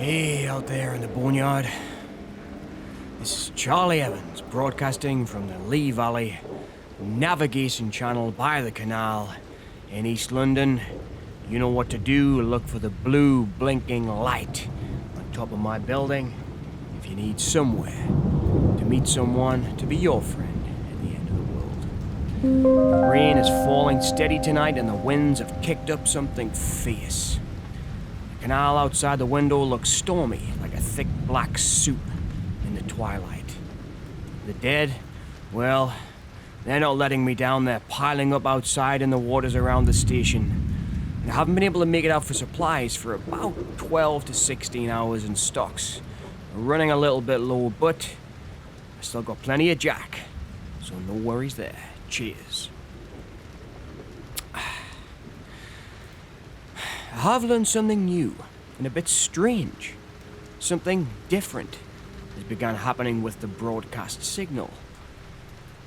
Hey, out there in the boneyard. This is Charlie Evans, broadcasting from the Lee Valley Navigation Channel by the canal in East London. You know what to do. Look for the blue blinking light on top of my building if you need somewhere to meet someone to be your friend at the end of the world. The rain is falling steady tonight and the winds have kicked up something fierce. The canal outside the window looks stormy, like a thick black soup in the twilight. The dead, well, they're not letting me down. They're piling up outside in the waters around the station. And I haven't been able to make it out for supplies for about 12 to 16 hours in stocks. We're running a little bit low, but I still got plenty of jack, so no worries there. Cheers. I have learned something new and a bit strange. Something different has begun happening with the broadcast signal.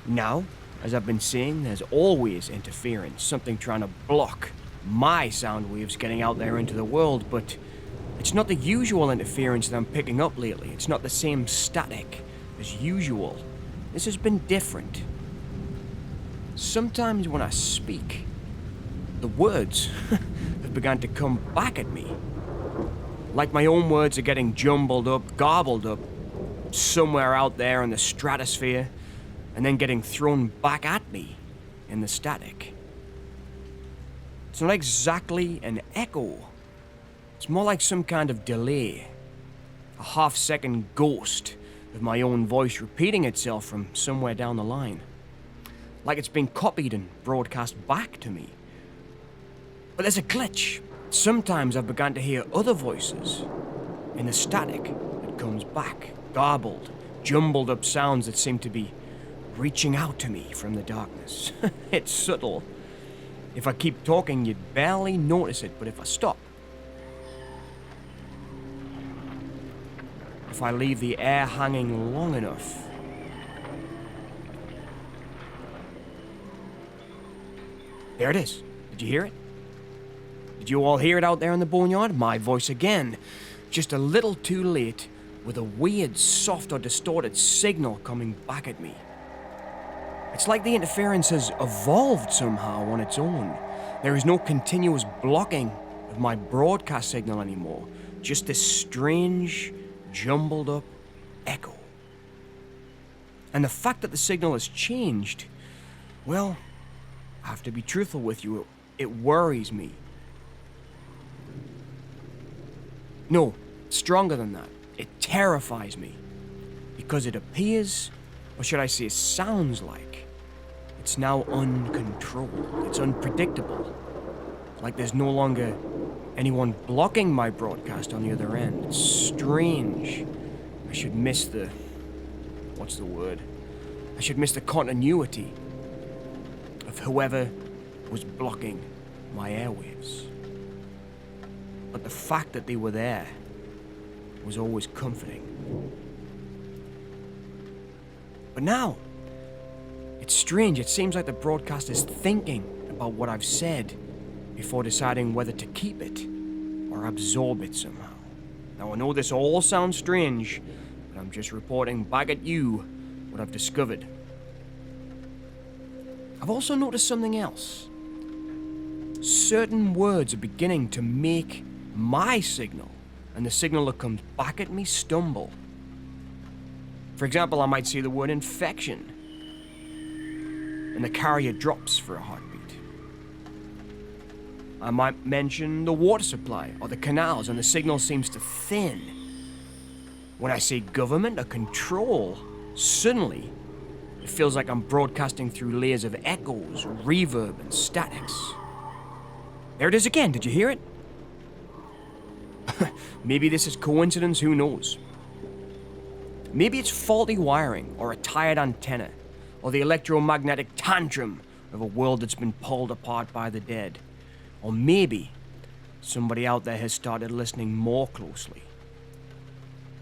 Now, as I've been saying, there's always interference, something trying to block my sound waves getting out there into the world, but it's not the usual interference that I'm picking up lately. It's not the same static as usual. This has been different. Sometimes when I speak, the words have begun to come back at me. Like my own words are getting jumbled up, garbled up, somewhere out there in the stratosphere, and then getting thrown back at me in the static. It's not exactly an echo. It's more like some kind of delay. A half-second ghost of my own voice repeating itself from somewhere down the line. Like it's been copied and broadcast back to me. But there's a glitch. Sometimes I've begun to hear other voices in the static that comes back, garbled, jumbled up sounds that seem to be reaching out to me from the darkness. It's subtle. If I keep talking, you'd barely notice it, but if I stop, if I leave the air hanging long enough, there it is. Did you hear it? Did you all hear it out there in the boneyard? My voice again. Just a little too late, with a weird, soft or distorted signal coming back at me. It's like the interference has evolved somehow on its own. There is no continuous blocking of my broadcast signal anymore. Just this strange, jumbled up echo. And the fact that the signal has changed, well, I have to be truthful with you, it worries me. No, stronger than that. It terrifies me. Because it appears, or should I say sounds like, it's now uncontrolled. It's unpredictable. Like there's no longer anyone blocking my broadcast on the other end. It's strange. I should miss the... what's the word? I should miss the continuity of whoever was blocking my airwaves. But the fact that they were there was always comforting. But now, it's strange. It seems like the broadcast is thinking about what I've said before deciding whether to keep it or absorb it somehow. Now, I know this all sounds strange, but I'm just reporting back at you what I've discovered. I've also noticed something else. Certain words are beginning to make my signal and the signal that comes back at me stumble. For example, I might say the word infection, and the carrier drops for a heartbeat. I might mention the water supply or the canals, and the signal seems to thin. When I say government or control, suddenly it feels like I'm broadcasting through layers of echoes, reverb, and statics. There it is again, did you hear it? Maybe this is coincidence, who knows? Maybe it's faulty wiring, or a tired antenna, or the electromagnetic tantrum of a world that's been pulled apart by the dead. Or maybe somebody out there has started listening more closely.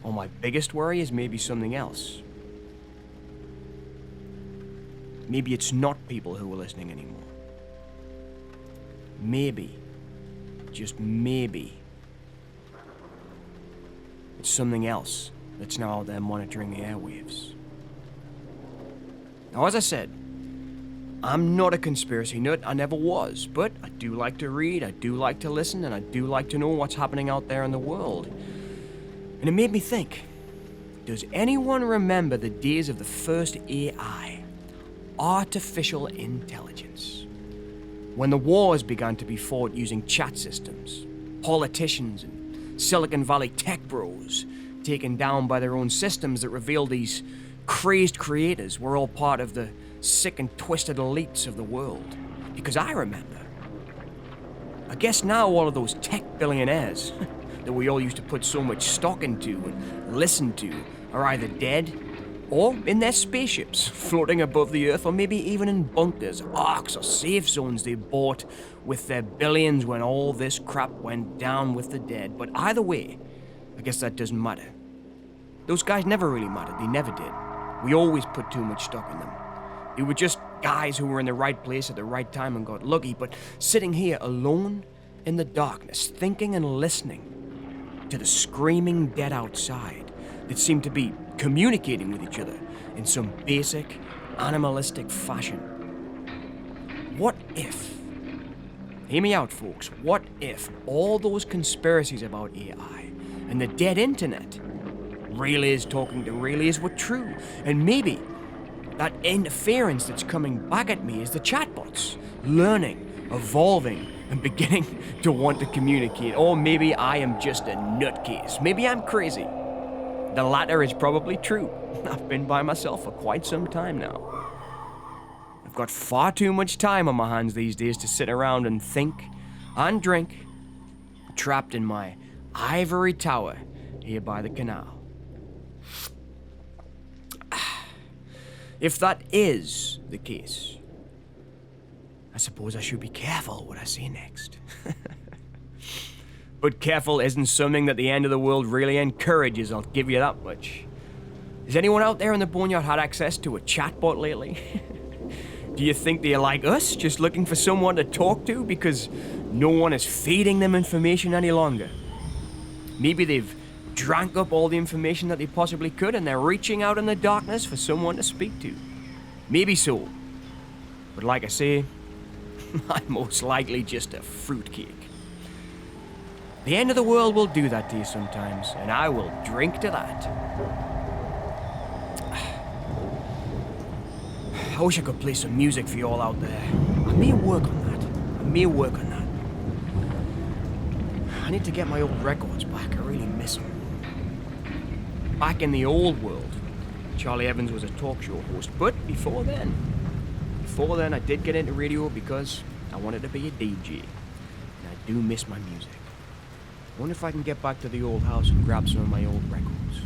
Or my biggest worry is maybe something else. Maybe it's not people who are listening anymore. Maybe, just maybe, It's something else that's now out there monitoring the airwaves. Now, as I said, I'm not a conspiracy nut, I never was, but I do like to read, I do like to listen, and I do like to know what's happening out there in the world. And it made me think, does anyone remember the days of the first AI, artificial intelligence? When the wars began to be fought using chat systems, politicians and Silicon Valley tech bros taken down by their own systems that revealed these crazed creators were all part of the sick and twisted elites of the world. Because I remember. I guess now all of those tech billionaires that we all used to put so much stock into and listen to are either dead or in their spaceships, floating above the earth, or maybe even in bunkers, arks, or safe zones they bought with their billions when all this crap went down with the dead. But either way, I guess that doesn't matter. Those guys never really mattered, they never did. We always put too much stock in them. They were just guys who were in the right place at the right time and got lucky, but sitting here alone in the darkness, thinking and listening to the screaming dead outside that seemed to be communicating with each other in some basic, animalistic fashion. What if, hear me out folks, what if all those conspiracies about AI and the dead internet relays talking to relays were true, and maybe that interference that's coming back at me is the chatbots, learning, evolving, and beginning to want to communicate. Or maybe I am just a nutcase. Maybe I'm crazy. The latter is probably true. I've been by myself for quite some time now. I've got far too much time on my hands these days to sit around and think and drink, trapped in my ivory tower here by the canal. If that is the case, I suppose I should be careful what I say next. But careful isn't something that the end of the world really encourages, I'll give you that much. Has anyone out there in the Boneyard had access to a chatbot lately? Do you think they're like us, just looking for someone to talk to because no one is feeding them information any longer? Maybe they've drank up all the information that they possibly could and they're reaching out in the darkness for someone to speak to. Maybe so. But like I say, I'm most likely just a fruitcake. The end of the world will do that to you sometimes, and I will drink to that. I wish I could play some music for you all out there. I may work on that. I need to get my old records back. I really miss them. Back in the old world, Charlie Evans was a talk show host, but before then I did get into radio because I wanted to be a DJ, and I do miss my music. I wonder if I can get back to the old house and grab some of my old records.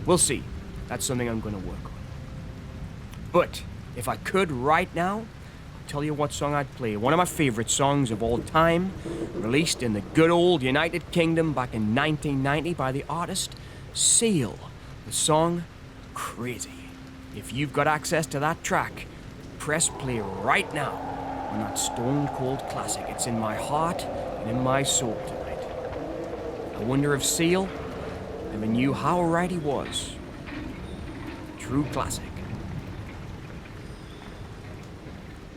We'll see. That's something I'm going to work on. But if I could right now, I'll tell you what song I'd play. One of my favorite songs of all time, released in the good old United Kingdom back in 1990 by the artist Seal. The song, Crazy. If you've got access to that track, press play right now on that stone cold classic. It's in my heart and in my soul tonight. I wonder if Seal ever knew how right he was. True classic.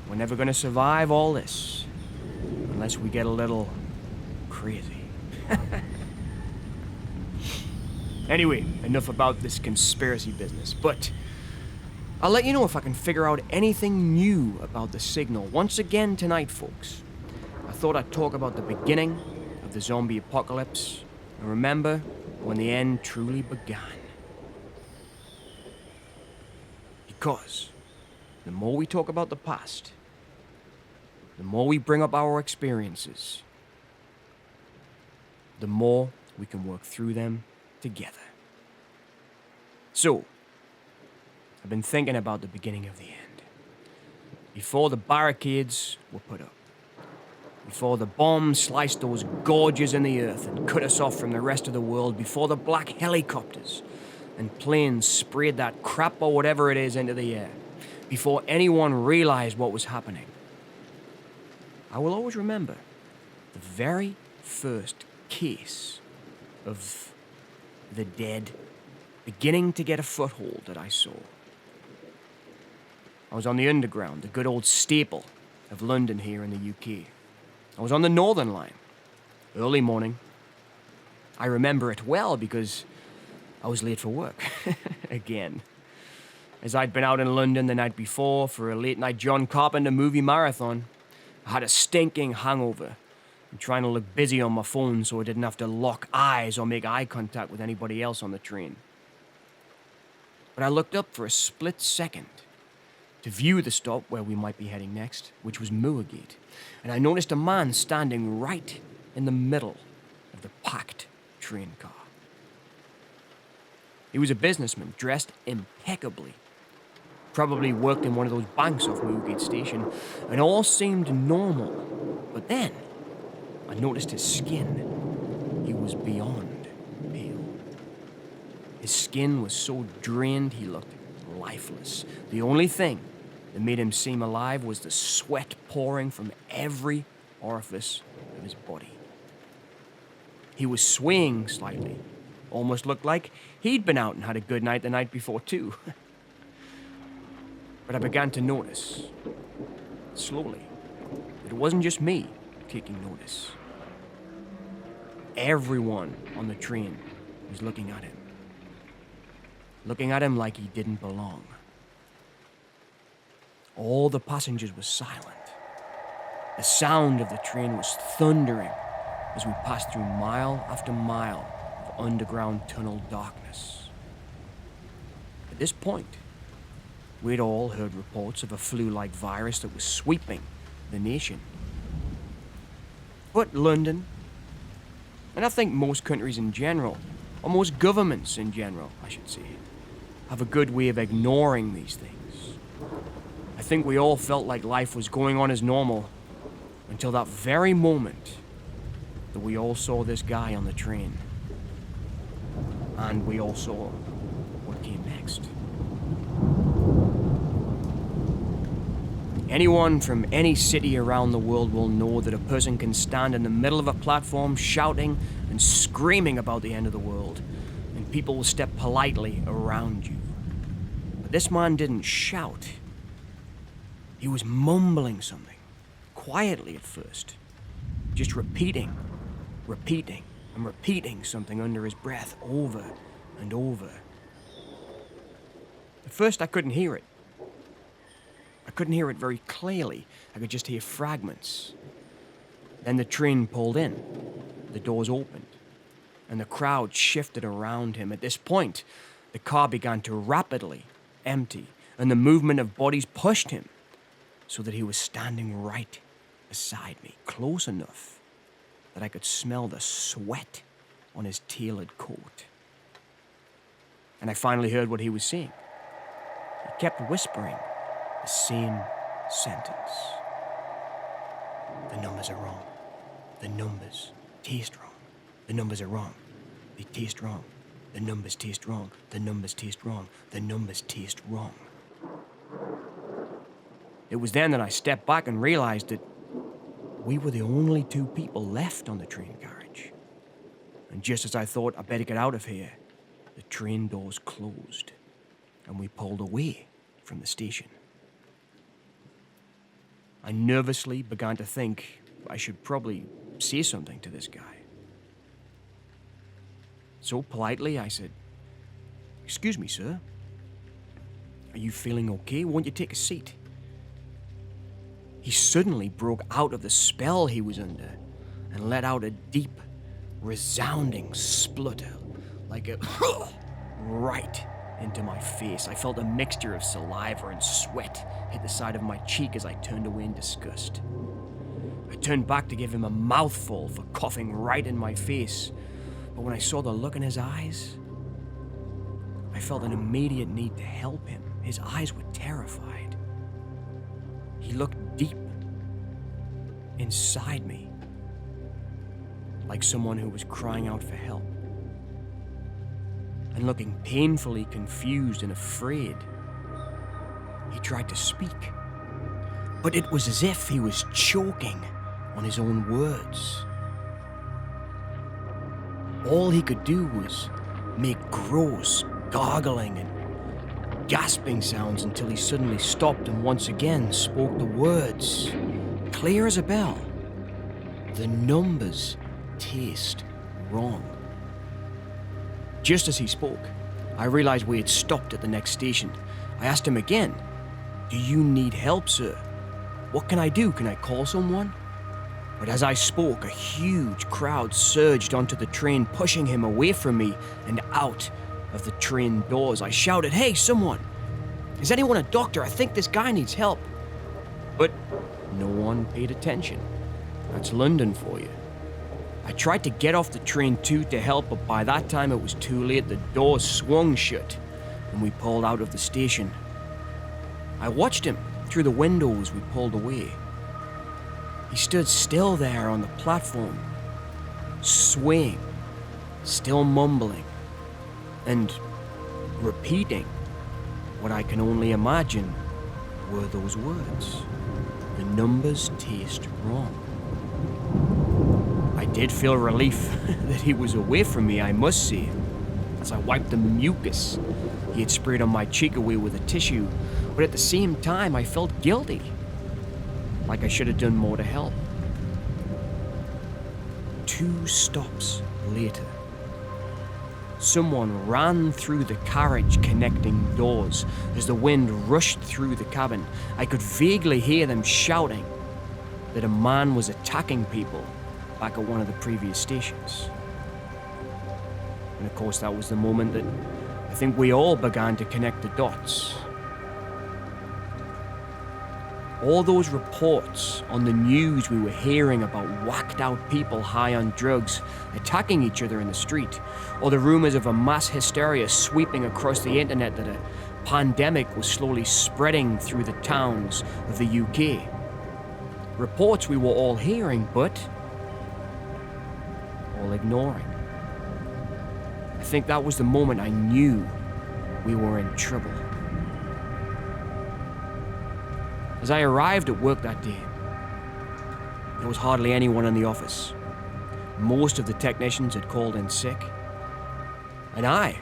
We're never gonna survive all this unless we get a little crazy. Anyway, enough about this conspiracy business, but I'll let you know if I can figure out anything new about the signal once again tonight, folks. I thought I'd talk about the beginning of the zombie apocalypse and remember when the end truly began. Because the more we talk about the past, the more we bring up our experiences, the more we can work through them together. So, I've been thinking about the beginning of the end. Before the barricades were put up. Before the bombs sliced those gorges in the earth and cut us off from the rest of the world. Before the black helicopters and planes sprayed that crap or whatever it is into the air. Before anyone realized what was happening. I will always remember the very first case of the dead, beginning to get a foothold that I saw. I was on the Underground, the good old staple of London here in the UK. I was on the Northern Line, early morning. I remember it well because I was late for work, again. As I'd been out in London the night before for a late-night John Carpenter movie marathon, I had a stinking hangover and trying to look busy on my phone so I didn't have to lock eyes or make eye contact with anybody else on the train. But I looked up for a split second to view the stop where we might be heading next, which was Moorgate, and I noticed a man standing right in the middle of the packed train car. He was a businessman, dressed impeccably. Probably worked in one of those banks off Moorgate Station, and all seemed normal. But then, I noticed his skin. He was beyond pale. His skin was so drained he looked lifeless. The only thing that made him seem alive was the sweat pouring from every orifice of his body. He was swaying slightly. Almost looked like he'd been out and had a good night the night before too. But I began to notice, slowly, that it wasn't just me taking notice. Everyone on the train was looking at him. Looking at him like he didn't belong. All the passengers were silent. The sound of the train was thundering as we passed through mile after mile of underground tunnel darkness. At this point, we'd all heard reports of a flu-like virus that was sweeping the nation. But London, and I think most countries in general, or most governments in general, I should say, have a good way of ignoring these things. I think we all felt like life was going on as normal until that very moment that we all saw this guy on the train. And we all saw what came next. Anyone from any city around the world will know that a person can stand in the middle of a platform shouting and screaming about the end of the world, and people will step politely around you. But this man didn't shout. He was mumbling something, quietly at first, just repeating, and repeating something under his breath over and over. At first I couldn't hear it. I couldn't hear it very clearly. I could just hear fragments. Then the train pulled in. The doors opened. And the crowd shifted around him. At this point, the car began to rapidly empty, and the movement of bodies pushed him so that he was standing right beside me, close enough that I could smell the sweat on his tailored coat. And I finally heard what he was saying. He kept whispering the same sentence. The numbers are wrong. The numbers taste wrong. The numbers are wrong. They taste wrong. The numbers taste wrong. The numbers taste wrong. The numbers taste wrong. It was then that I stepped back and realized that we were the only two people left on the train carriage. And just as I thought, I better get out of here, the train doors closed, and we pulled away from the station. I nervously began to think I should probably say something to this guy. So politely, I said, "Excuse me, sir. Are you feeling okay? Won't you take a seat?" He suddenly broke out of the spell he was under and let out a deep, resounding splutter, like a right into my face. I felt a mixture of saliva and sweat hit the side of my cheek as I turned away in disgust. I turned back to give him a mouthful for coughing right in my face, but when I saw the look in his eyes, I felt an immediate need to help him. His eyes were terrified. He looked deep inside me, like someone who was crying out for help, and looking painfully confused and afraid. He tried to speak, but it was as if he was choking on his own words. All he could do was make gross, gargling and gasping sounds until he suddenly stopped and once again spoke the words, clear as a bell. The numbers taste wrong. Just as he spoke, I realized we had stopped at the next station. I asked him again, "Do you need help, sir? What can I do? Can I call someone?" But as I spoke, a huge crowd surged onto the train, pushing him away from me and out of the train doors. I shouted, "Hey, someone! Is anyone a doctor? I think this guy needs help." But no one paid attention. That's London for you. I tried to get off the train too to help, but by that time it was too late. The doors swung shut and we pulled out of the station. I watched him through the window as we pulled away. He stood still there on the platform, swaying, still mumbling, and repeating what I can only imagine were those words. The numbers taste wrong. I did feel relief that he was away from me, I must say, as I wiped the mucus he had sprayed on my cheek away with a tissue, but at the same time I felt guilty, like I should have done more to help. 2 stops later, someone ran through the carriage connecting doors. As the wind rushed through the cabin, I could vaguely hear them shouting that a man was attacking people back at one of the previous stations. And of course, that was the moment that I think we all began to connect the dots. All those reports on the news we were hearing about whacked out people high on drugs attacking each other in the street, or the rumors of a mass hysteria sweeping across the internet that a pandemic was slowly spreading through the towns of the UK. Reports we were all hearing, but all ignoring. I think that was the moment I knew we were in trouble. As I arrived at work that day, there was hardly anyone in the office. Most of the technicians had called in sick, and I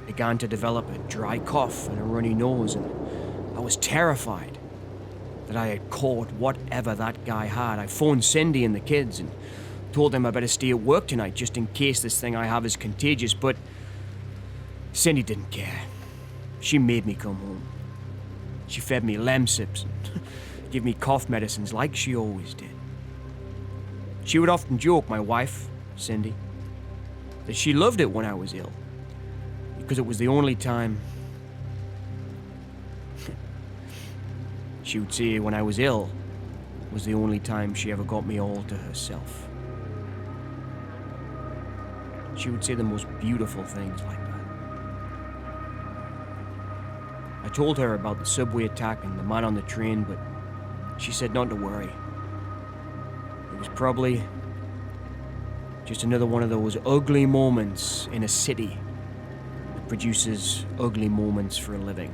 began to develop a dry cough and a runny nose, and I was terrified that I had caught whatever that guy had. I phoned Cindy and the kids and told them I better stay at work tonight just in case this thing I have is contagious, but Cindy didn't care. She made me come home. She fed me Lemsips and gave me cough medicines like she always did. She would often joke, my wife, Cindy, that she loved it when I was ill, because it was the only time. She would say when I was ill was the only time she ever got me all to herself. She would say the most beautiful things like that. I told her about the subway attack and the man on the train, but she said not to worry. It was probably just another one of those ugly moments in a city that produces ugly moments for a living.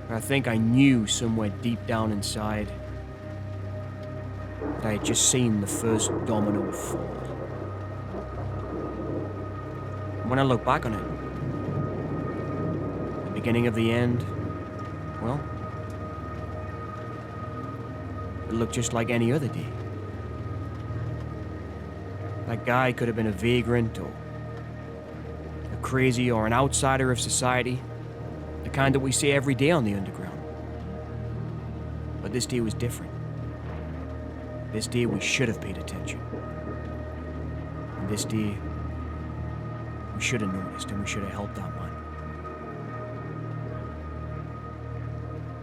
I think I knew somewhere deep down inside that I had just seen the first domino fall. And when I look back on it, the beginning of the end, well, it looked just like any other day. That guy could have been a vagrant or a crazy or an outsider of society, the kind that we see every day on the underground. But this day was different. This day we should have paid attention. And this day we should have noticed and we should have helped that man.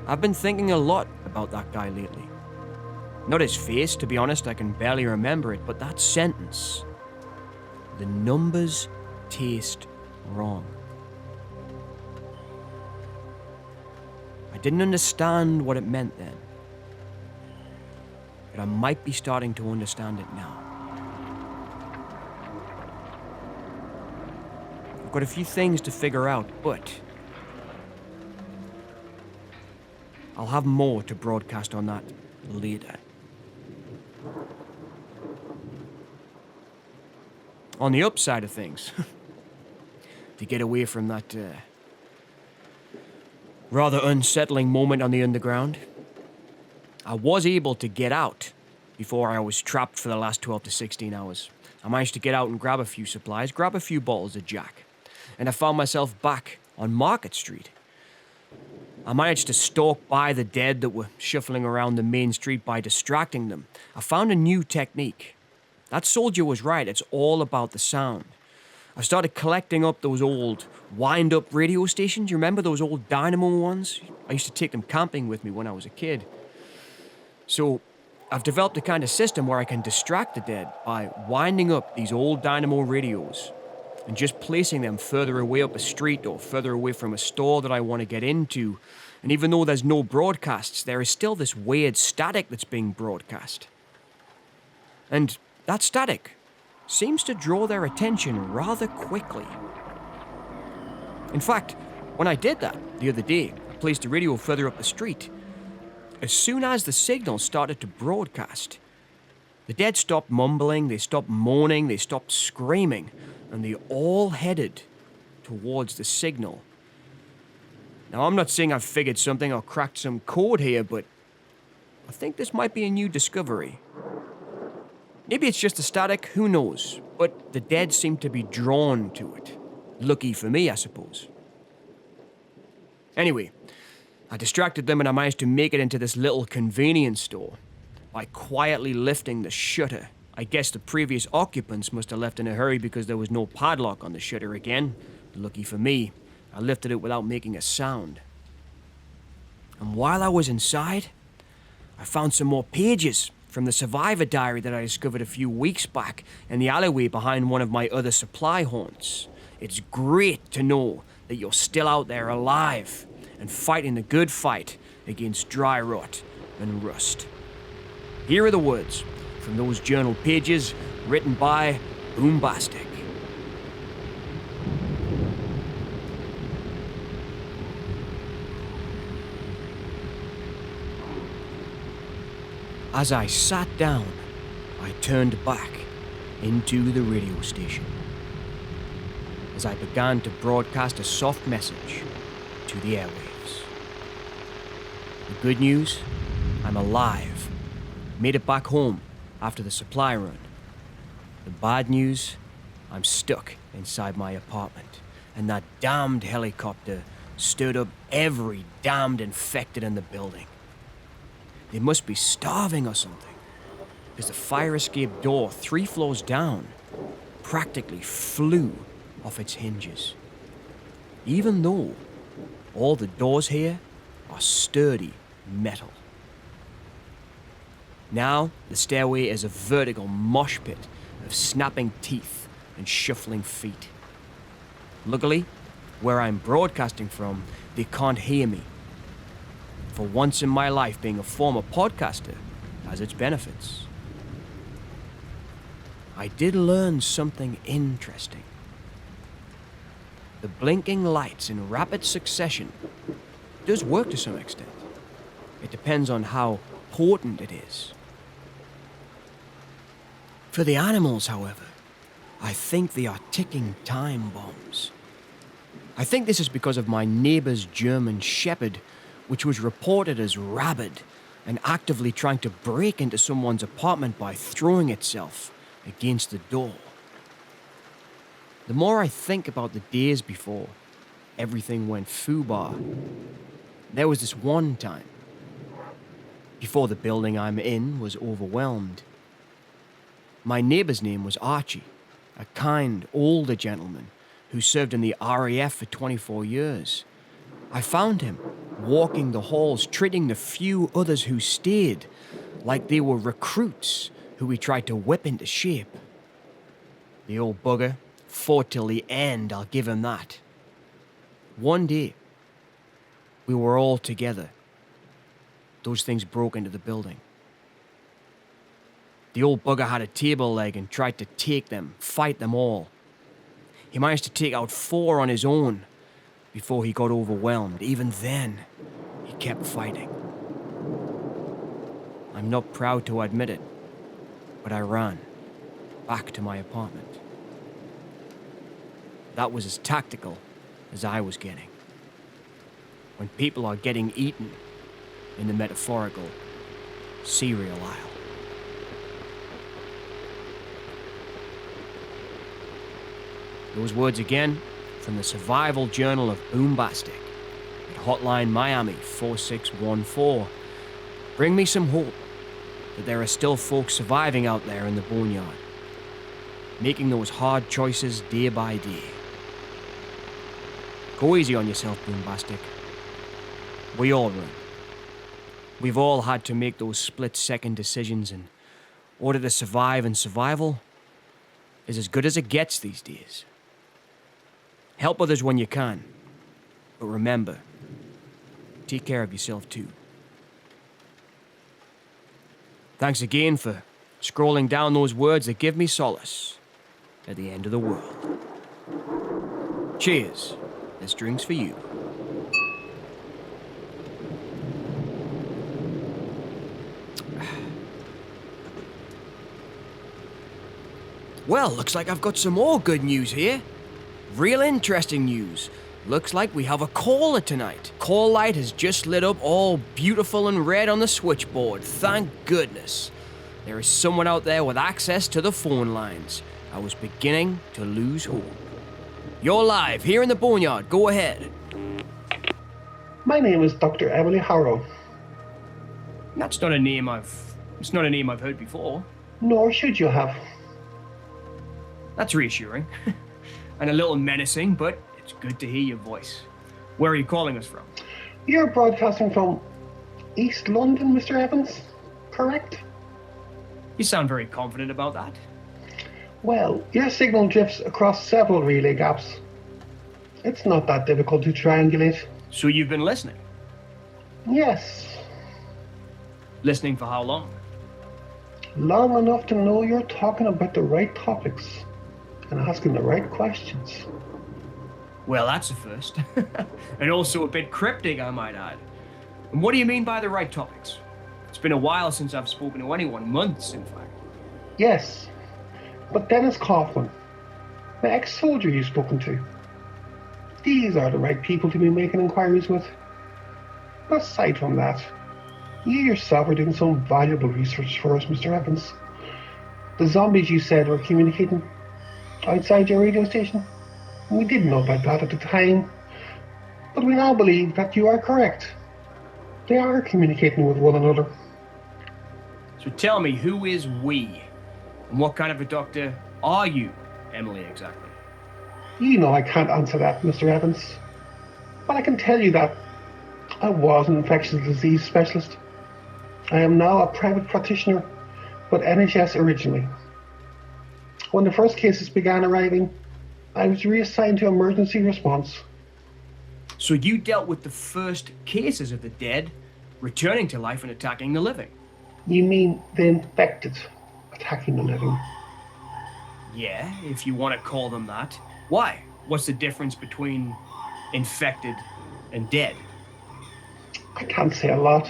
I've been thinking a lot about that guy lately. Not his face, to be honest, I can barely remember it, but that sentence, the numbers taste wrong. I didn't understand what it meant then, but I might be starting to understand it now. I've got a few things to figure out, but I'll have more to broadcast on that later. On the upside of things, to get away from that rather unsettling moment on the underground, I was able to get out before I was trapped for the last 12 to 16 hours. I managed to get out and grab a few supplies, grab a few bottles of Jack, and I found myself back on Market Street. I managed to stalk by the dead that were shuffling around the main street by distracting them. I found a new technique. That soldier was right, it's all about the sound. I started collecting up those old wind-up radio stations. You remember those old dynamo ones? I used to take them camping with me when I was a kid. So I've developed a kind of system where I can distract the dead by winding up these old dynamo radios and just placing them further away up a street or further away from a store that I want to get into. And even though there's no broadcasts, there is still this weird static that's being broadcast. And that static seems to draw their attention rather quickly. In fact, when I did that the other day, I placed a radio further up the street. As soon as the signal started to broadcast, the dead stopped mumbling, they stopped moaning, they stopped screaming, and they all headed towards the signal. Now, I'm not saying I've figured something or cracked some code here, but I think this might be a new discovery. Maybe it's just the static, who knows, but the dead seem to be drawn to it. Lucky for me, I suppose. Anyway, I distracted them and I managed to make it into this little convenience store by quietly lifting the shutter. I guess the previous occupants must have left in a hurry because there was no padlock on the shutter again. Lucky for me, I lifted it without making a sound. And while I was inside, I found some more pages from the survivor diary that I discovered a few weeks back in the alleyway behind one of my other supply haunts. It's great to know that you're still out there alive and fighting the good fight against dry rot and rust. Here are the words from those journal pages written by Boombastic. As I sat down, I turned back into the radio station. As I began to broadcast a soft message to the airwaves. The good news, I'm alive. Made it back home after the supply run. The bad news, I'm stuck inside my apartment, and that damned helicopter stirred up every damned infected in the building. They must be starving or something, because the fire escape door 3 floors down practically flew off its hinges. Even though all the doors here are sturdy metal. Now, the stairway is a vertical mosh pit of snapping teeth and shuffling feet. Luckily, where I'm broadcasting from, they can't hear me. For once in my life, being a former podcaster has its benefits. I did learn something interesting. The blinking lights in rapid succession does work to some extent. It depends on how potent it is. For the animals, however, I think they are ticking time bombs. I think this is because of my neighbor's German Shepherd, which was reported as rabid and actively trying to break into someone's apartment by throwing itself against the door. The more I think about the days before everything went foobar, there was this one time, before the building I'm in was overwhelmed. My neighbor's name was Archie, a kind, older gentleman who served in the RAF for 24 years. I found him walking the halls, treating the few others who stayed like they were recruits who he tried to whip into shape. The old bugger fought till the end, I'll give him that. One day, we were all together. Those things broke into the building. The old bugger had a table leg and tried to take them, fight them all. He managed to take out 4 on his own before he got overwhelmed. Even then, he kept fighting. I'm not proud to admit it, but I ran back to my apartment. that was as tactical as I was getting. When people are getting eaten in the metaphorical cereal aisle. Those words again from the Survival Journal of Boombastic at Hotline Miami 4614 bring me some hope that there are still folks surviving out there in the boneyard, making those hard choices day by day. Go easy on yourself, Boombastic. We all run. We've all had to make those split-second decisions in order to survive, and survival is as good as it gets these days. Help others when you can, but remember, take care of yourself too. Thanks again for scrolling down those words that give me solace at the end of the world. Cheers. This drink's for you. Well, looks like I've got some more good news here. Real interesting news. Looks like we have a caller tonight. Call light has just lit up all beautiful and red on the switchboard. Thank goodness. There is someone out there with access to the phone lines. I was beginning to lose hope. You're live here in the boneyard. Go ahead. My name is Dr. Emily Harrow. It's not a name I've heard before. Nor should you have. That's reassuring. And a little menacing, but it's good to hear your voice. Where are you calling us from? You're broadcasting from East London, Mr. Evans, correct? You sound very confident about that. Well, your signal drifts across several relay gaps. It's not that difficult to triangulate. So you've been listening? Yes. Listening for how long? Long enough to know you're talking about the right topics and asking the right questions. Well, that's a first. And also a bit cryptic, I might add. And what do you mean by the right topics? It's been a while since I've spoken to anyone, months in fact. Yes, but Dennis Kaufman, the ex-soldier you've spoken to, these are the right people to be making inquiries with. But aside from that, you yourself are doing some valuable research for us, Mr. Evans. The zombies you said were communicating outside your radio station. We didn't know about that at the time, but we now believe that you are correct. They are communicating with one another. So tell me, who is we? And what kind of a doctor are you, Emily, exactly? You know I can't answer that, Mr. Evans. But I can tell you that I was an infectious disease specialist. I am now a private practitioner, but NHS originally. When the first cases began arriving, I was reassigned to emergency response. So you dealt with the first cases of the dead returning to life and attacking the living? You mean the infected attacking the living? Yeah, if you want to call them that. Why? What's the difference between infected and dead? I can't say a lot,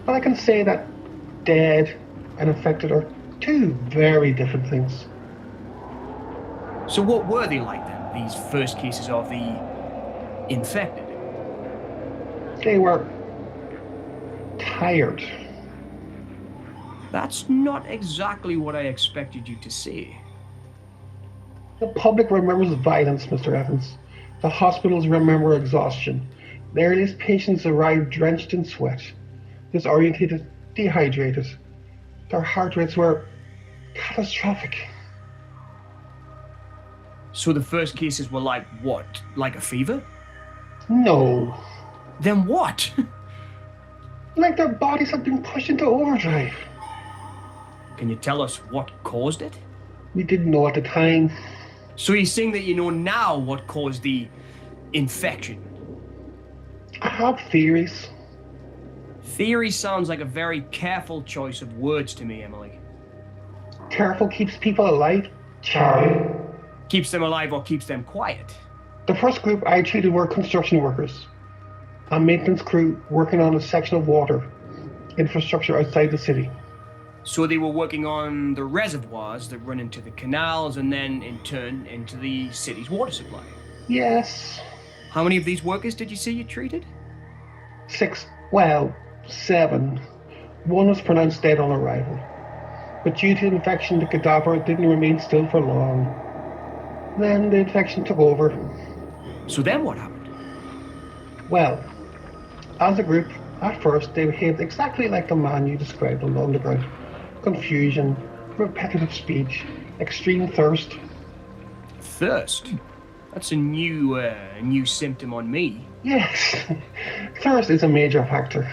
but I can say that dead and infected are two very different things. So what were they like then, these first cases of the infected? They were tired. That's not exactly what I expected you to say. The public remembers violence, Mr. Evans. The hospitals remember exhaustion. The earliest patients arrived drenched in sweat, disorientated, dehydrated. Their heart rates were catastrophic. So the first cases were like what? Like a fever? No. Then what? Like their bodies had been pushed into overdrive. Can you tell us what caused it? We didn't know at the time. So you're saying that you know now what caused the infection? I have theories. Theory sounds like a very careful choice of words to me, Emily. Careful keeps people alive, Charlie. Keeps them alive or keeps them quiet? The first group I treated were construction workers. A maintenance crew working on a section of water infrastructure outside the city. So they were working on the reservoirs that run into the canals and then, in turn, into the city's water supply. Yes. How many of these workers did you say you treated? 6, well, 7. One was pronounced dead on arrival. But due to infection, the cadaver didn't remain still for long. Then the infection took over. So then what happened? Well, as a group, at first they behaved exactly like the man you described on the underground. Confusion, repetitive speech, extreme thirst. Thirst? That's a new symptom on me. Yes, thirst is a major factor.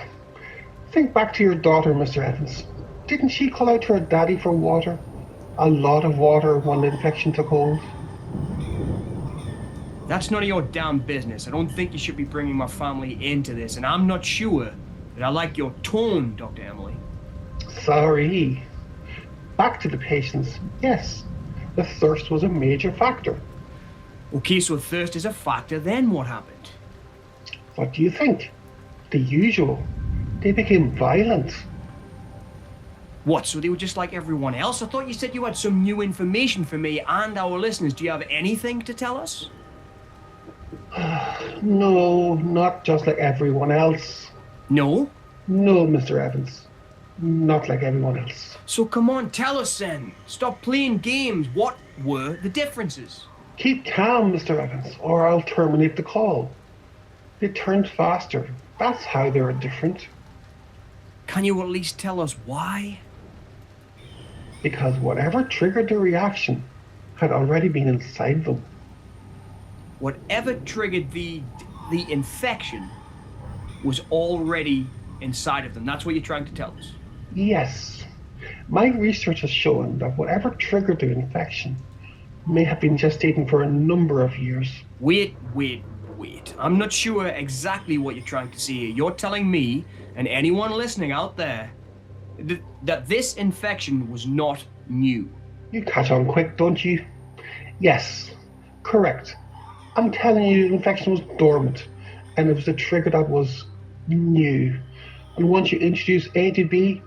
Think back to your daughter, Mr. Evans. Didn't she call out to her daddy for water? A lot of water when the infection took hold. That's none of your damn business. I don't think you should be bringing my family into this, and I'm not sure that I like your tone, Dr. Emily. Sorry. Back to the patients. Yes, the thirst was a major factor. Okay, so thirst is a factor, then what happened? What do you think? The usual. They became violent. What, so they were just like everyone else? I thought you said you had some new information for me and our listeners. Do you have anything to tell us? No, not just like everyone else. No? No, Mr. Evans. Not like everyone else. So come on, tell us then. Stop playing games. What were the differences? Keep calm, Mr. Evans, or I'll terminate the call. They turned faster. That's how they were different. Can you at least tell us why? Because whatever triggered the reaction had already been inside them. Whatever triggered the infection was already inside of them. That's what you're trying to tell us. Yes. My research has shown that whatever triggered the infection may have been gestating for a number of years. Wait. I'm not sure exactly what you're trying to say here. You're telling me, and anyone listening out there, that this infection was not new. You catch on quick, don't you? Yes, correct. I'm telling you the infection was dormant, and it was a trigger that was new. And once you introduce A to B,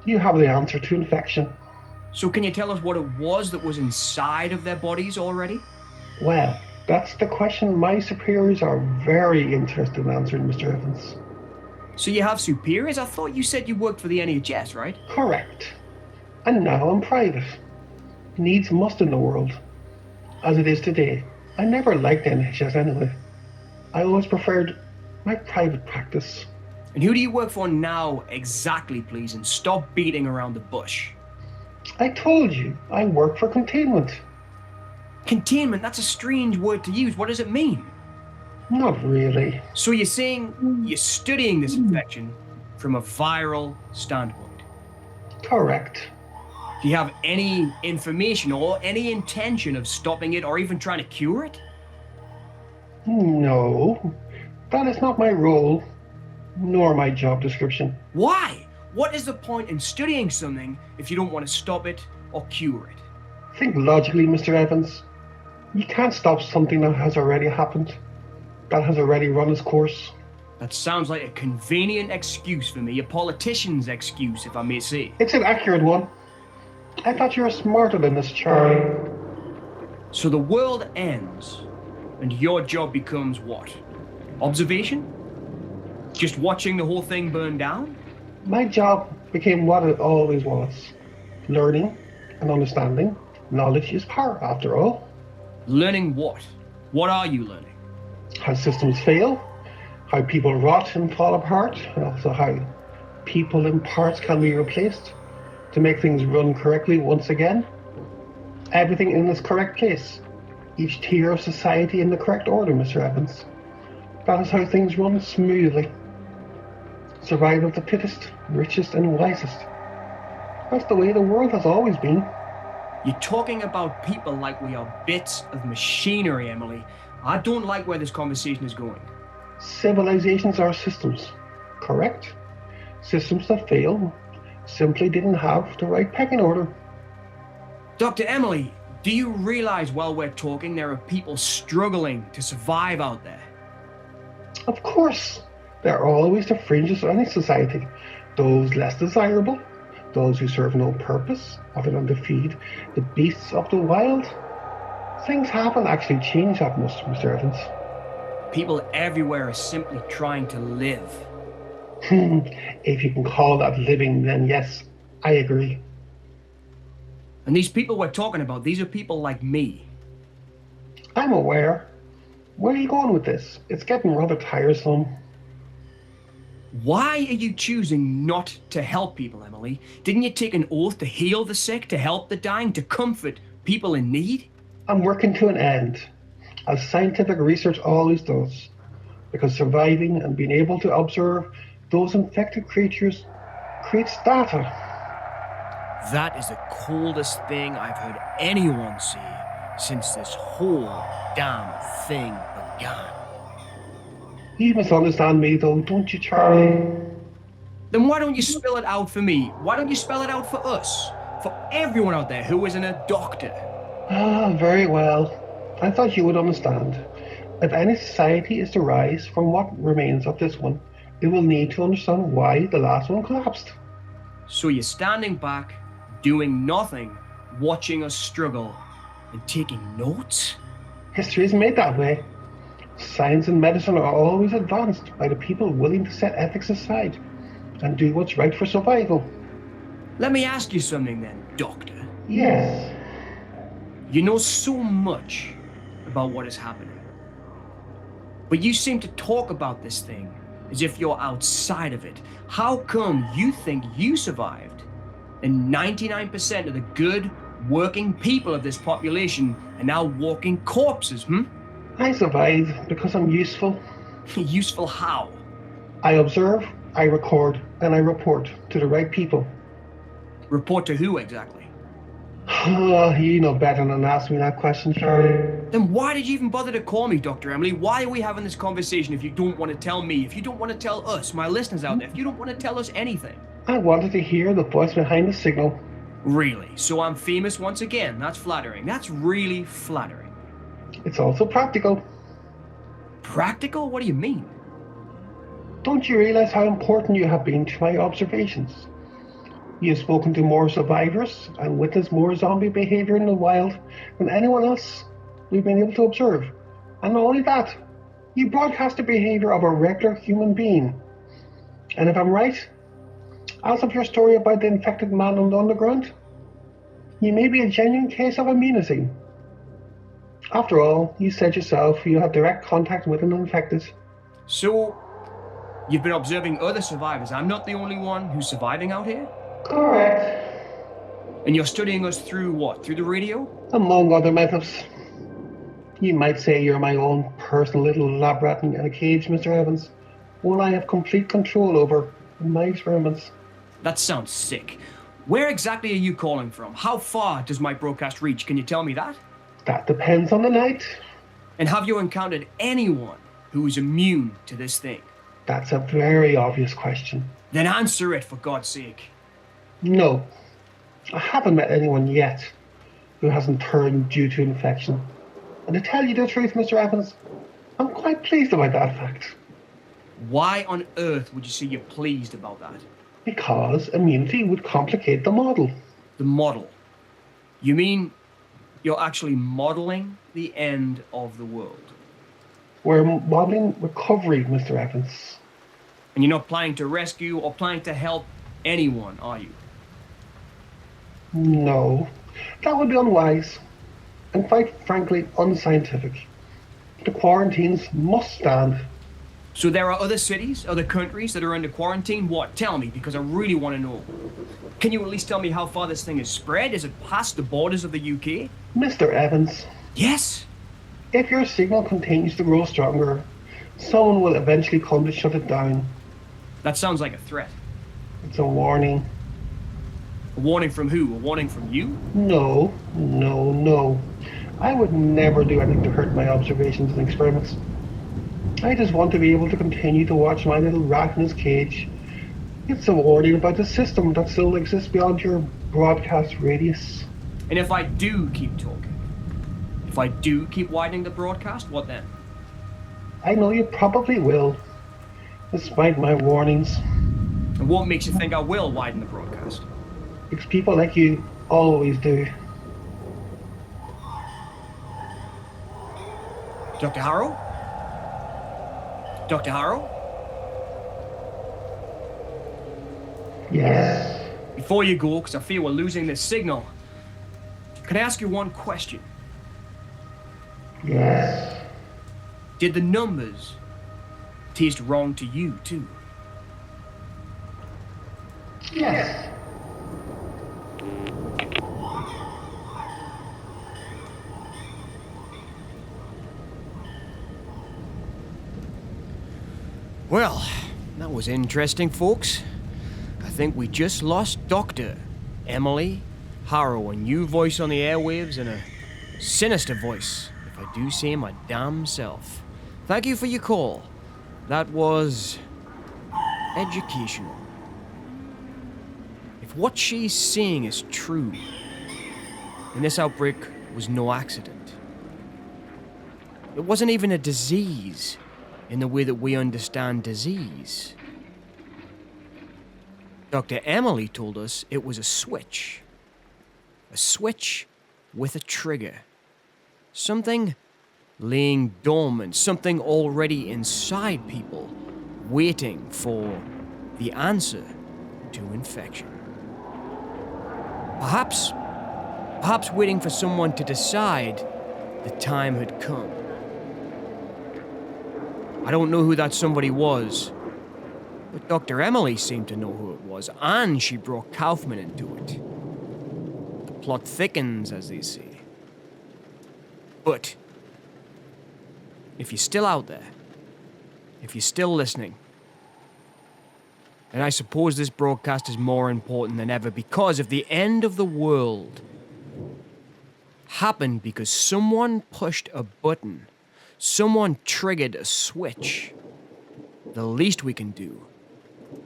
you have the answer to infection. So can you tell us what it was that was inside of their bodies already? Well, that's the question my superiors are very interested in answering, Mr. Evans. So you have superiors? I thought you said you worked for the NHS, right? Correct. And now I'm private. Needs must in the world. As it is today. I never liked the NHS anyway. I always preferred my private practice. And who do you work for now exactly, please? And stop beating around the bush. I told you, I work for containment. Containment? That's a strange word to use. What does it mean? Not really. So you're saying you're studying this infection from a viral standpoint? Correct. Do you have any information or any intention of stopping it or even trying to cure it? No, that is not my role, nor my job description. Why? What is the point in studying something if you don't want to stop it or cure it? Think logically, Mr. Evans. You can't stop something that has already happened, that has already run its course. That sounds like a convenient excuse for me, a politician's excuse, if I may say. It's an accurate one. I thought you were smarter than this, Charlie. So the world ends, and your job becomes what? Observation? Just watching the whole thing burn down? My job became what it always was. Learning and understanding. Knowledge is power, after all. Learning what? What are you learning? How systems fail, how people rot and fall apart, and also how people in parts can be replaced to make things run correctly once again. Everything in its correct place. Each tier of society in the correct order, Mr. Evans. That is how things run smoothly. Survival of the fittest, richest and wisest. That's the way the world has always been. You're talking about people like we are bits of machinery, Emily. I don't like where this conversation is going. Civilizations are systems, correct? Systems that fail simply didn't have the right pecking order. Dr. Emily, do you realize while we're talking there are people struggling to survive out there? Of course, there are always the fringes of any society. Those less desirable, those who serve no purpose other than to feed the beasts of the wild. Things haven't actually changed that much, Mr. Evans. People everywhere are simply trying to live. If you can call that living, then yes, I agree. And these people we're talking about, these are people like me. I'm aware. Where are you going with this? It's getting rather tiresome. Why are you choosing not to help people, Emily? Didn't you take an oath to heal the sick, to help the dying, to comfort people in need? I'm working to an end, as scientific research always does, because surviving and being able to observe those infected creatures creates data. That is the coldest thing I've heard anyone say since this whole damn thing began. You misunderstand me though, don't you, Charlie? Then why don't you spell it out for me? Why don't you spell it out for us? For everyone out there who isn't a doctor? Ah, very well. I thought you would understand. If any society is to rise from what remains of this one, it will need to understand why the last one collapsed. So you're standing back, doing nothing, watching us struggle, and taking notes? History is made that way. Science and medicine are always advanced by the people willing to set ethics aside and do what's right for survival. Let me ask you something then, Doctor. Yes. You know so much about what is happening. But you seem to talk about this thing as if you're outside of it. How come you think you survived and 99% of the good, working people of this population are now walking corpses, I survive because I'm useful. Useful how? I observe, I record, and I report to the right people. Report to who exactly? You know better than ask me that question, Charlie. Then why did you even bother to call me, Dr. Emily? Why are we having this conversation if you don't want to tell me, if you don't want to tell us, my listeners out there, if you don't want to tell us anything? I wanted to hear the voice behind the signal. Really? So I'm famous once again? That's flattering. That's really flattering. It's also practical. Practical? What do you mean? Don't you realize how important you have been to my observations? You have spoken to more survivors and witnessed more zombie behavior in the wild than anyone else we've been able to observe. And not only that, you broadcast the behavior of a regular human being. And if I'm right, as of your story about the infected man on the underground, you may be a genuine case of immunity. After all, you said yourself you had direct contact with an infected. So, you've been observing other survivors. I'm not the only one who's surviving out here? Correct. And you're studying us through what? Through the radio? Among other methods. You might say you're my own personal little lab rat in a cage, Mr. Evans. One I have complete control over in my experiments. That sounds sick. Where exactly are you calling from? How far does my broadcast reach? Can you tell me that? That depends on the night. And have you encountered anyone who is immune to this thing? That's a very obvious question. Then answer it, for God's sake. No, I haven't met anyone yet who hasn't turned due to infection. And to tell you the truth, Mr. Evans, I'm quite pleased about that fact. Why on earth would you say you're pleased about that? Because immunity would complicate the model. The model? You mean you're actually modeling the end of the world? We're modeling recovery, Mr. Evans. And you're not planning to rescue or planning to help anyone, are you? No, that would be unwise and quite frankly unscientific. The quarantines must stand. So there are other cities, other countries that are under quarantine? What? Tell me, because I really want to know. Can you at least tell me how far this thing is spread? Is it past the borders of the UK? Mr. Evans, Yes? if your signal continues to grow stronger, someone will eventually come to shut it down. That sounds like a threat. It's a warning. A warning from who? A warning from you? No, no, no. I would never do anything to hurt my observations and experiments. I just want to be able to continue to watch my little rat in his cage. It's a warning about the system that still exists beyond your broadcast radius. And if I do keep talking, if I do keep widening the broadcast, what then? I know you probably will, despite my warnings. And what makes you think I will widen the broadcast? Because people like you always do. Dr. Harrow? Dr. Harrow? Yes. Before you go, because I fear we're losing this signal, can I ask you one question? Yes. Did the numbers taste wrong to you, too? Yes. Well, that was interesting, folks. I think we just lost Dr. Emily Harrow, a new voice on the airwaves and a sinister voice, if I do say my damn self. Thank you for your call. That was educational. If what she's saying is true, then this outbreak was no accident. It wasn't even a disease in the way that we understand disease. Dr. Emily told us it was a switch. A switch with a trigger. Something laying dormant, something already inside people, waiting for the answer to infection. Perhaps waiting for someone to decide the time had come. I don't know who that somebody was, but Dr. Emily seemed to know who it was, and she brought Kaufman into it. The plot thickens, as they say. But if you're still out there, if you're still listening, then I suppose this broadcast is more important than ever, because if the end of the world happened because someone pushed a button, someone triggered a switch, the least we can do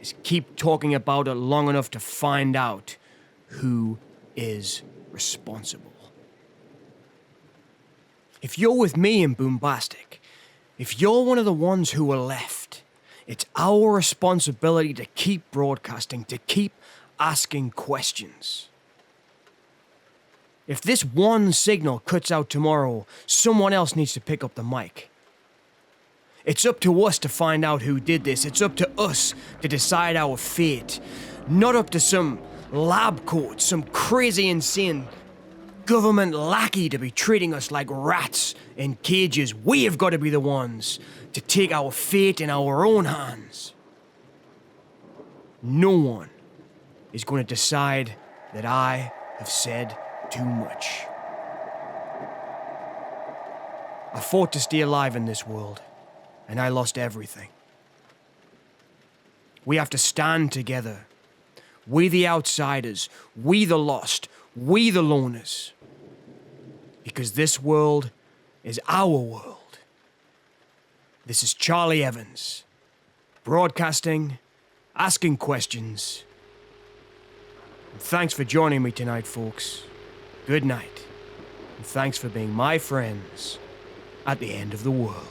is keep talking about it long enough to find out who is responsible. If you're with me in Boombastic, if you're one of the ones who are left, it's our responsibility to keep broadcasting, to keep asking questions. If this one signal cuts out tomorrow, someone else needs to pick up the mic. It's up to us to find out who did this. It's up to us to decide our fate. Not up to some lab coat, some crazy, insane government lackey to be treating us like rats in cages. We have got to be the ones to take our fate in our own hands. No one is going to decide that I have said too much. I fought to stay alive in this world, and I lost everything. We have to stand together. We the outsiders, we the lost, we the loners. Because this world is our world. This is Charlie Evans, broadcasting, asking questions. And thanks for joining me tonight, folks. Good night. And thanks for being my friends at the end of the world.